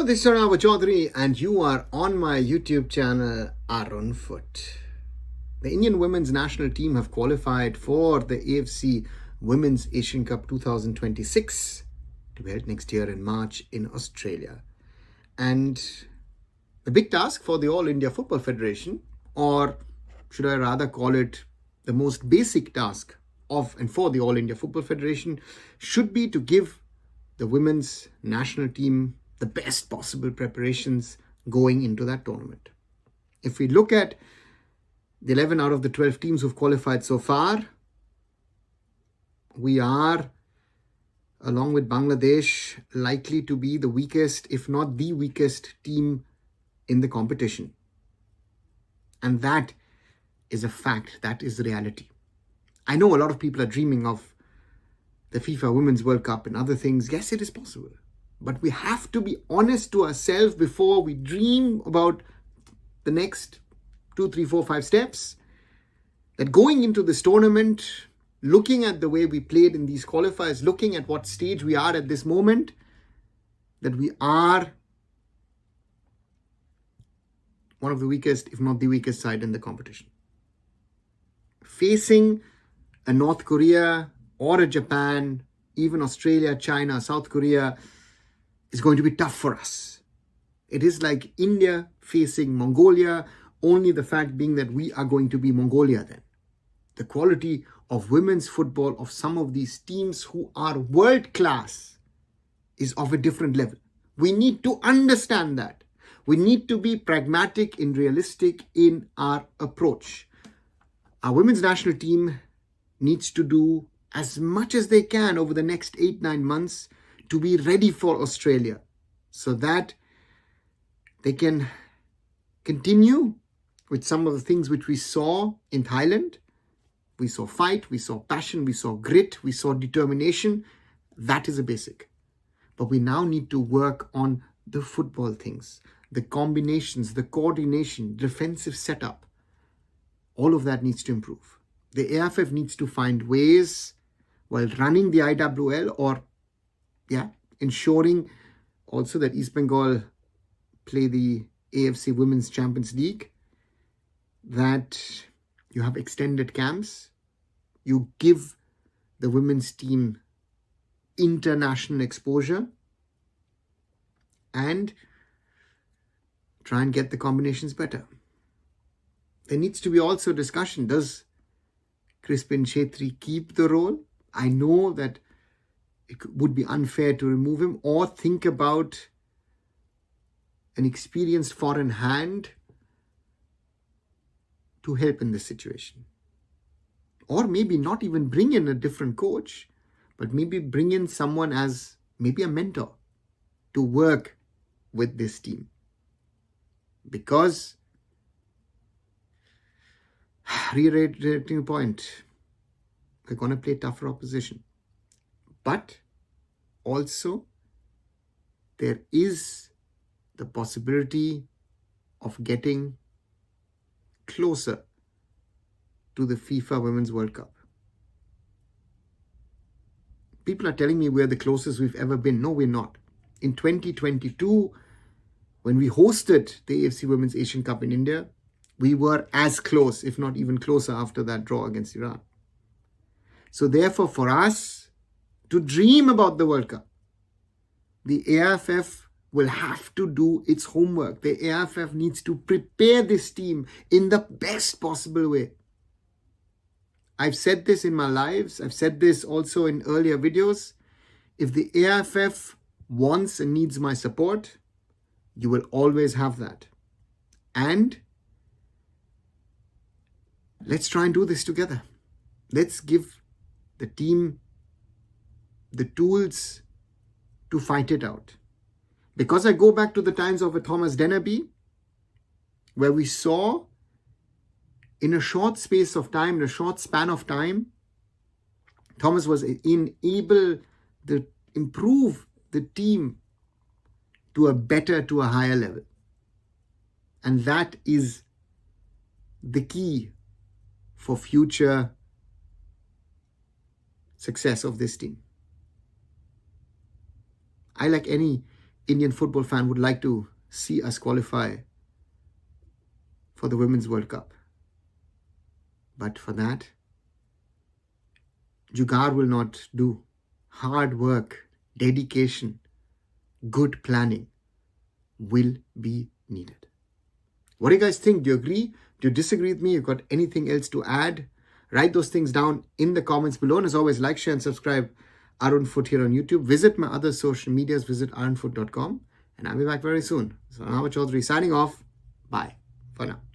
this is Arunava Chaudhuri and you are on my YouTube channel ARONfoot. The Indian women's national team have qualified for the AFC Women's Asian Cup 2026 to be held next year in March in Australia. And the big task for the All India Football Federation, or should I rather call it the most basic task of and for the All India Football Federation, should be to give the women's national team the best possible preparations going into that tournament. If we look at the 11 out of the 12 teams who've qualified so far, we are, along with Bangladesh, likely to be the weakest, if not the weakest team in the competition. And that is a fact. That is the reality. I know a lot of people are dreaming of the FIFA Women's World Cup and other things. Yes, it is possible. But we have to be honest to ourselves before we dream about the next 2, 3, 4, 5 steps. That going into this tournament, looking at the way we played in these qualifiers, looking at what stage we are at this moment, that we are one of the weakest, if not the weakest side in the competition. Facing a North Korea or a Japan, even Australia, China, South Korea, is going to be tough for us. It is like India facing Mongolia, only the fact being that we are going to be Mongolia then. The quality of women's football of some of these teams who are world class is of a different level. We need to understand that. We need to be pragmatic and realistic in our approach. Our women's national team needs to do as much as they can over the next 8-9 months to be ready for Australia, so that they can continue with some of the things which we saw in Thailand. We saw fight, we saw passion, we saw grit, we saw determination. That is a basic. But we now need to work on the football things, the combinations, the coordination, defensive setup. All of that needs to improve. The AIFF needs to find ways while running the IWL, or ensuring also that East Bengal play the AFC Women's Champions League, that you have extended camps, you give the women's team international exposure, and try and get the combinations better. There needs to be also discussion. Does Crispin Chetri keep the role? I know that it would be unfair to remove him, or think about an experienced foreign hand to help in this situation. Or maybe not even bring in a different coach, but maybe bring in someone as maybe a mentor to work with this team. Because, reiterating the point, we're going to play tougher opposition. But also, there is the possibility of getting closer to the FIFA Women's World Cup. People are telling me we're the closest we've ever been. No, we're not. In 2022, when we hosted the AFC Women's Asian Cup in India, we were as close, if not even closer, after that draw against Iran. So therefore, for us to dream about the World Cup, the AIFF will have to do its homework. The AIFF needs to prepare this team in the best possible way. I've said this in my lives. I've said this also in earlier videos. If the AIFF wants and needs my support, you will always have that. And let's try and do this together. Let's give the team the tools to fight it out. Because I go back to the times of a Thomas Dennerby, where we saw in a short space of time, in a short span of time, Thomas was able to improve the team to a higher level. And that is the key for future success of this team. I, like any Indian football fan would like to see us qualify for the Women's World Cup. But for that, jugaad will not do. Hard work, dedication, good planning will be needed. What do you guys think? Do you agree? Do you disagree with me? You got anything else to add? Write those things down in the comments below. And as always, like, share, and subscribe. Arunfoot here on YouTube. Visit my other social medias. Visit arunfoot.com. And I'll be back very soon. So Arunava Chaudhuri signing off. Bye for now.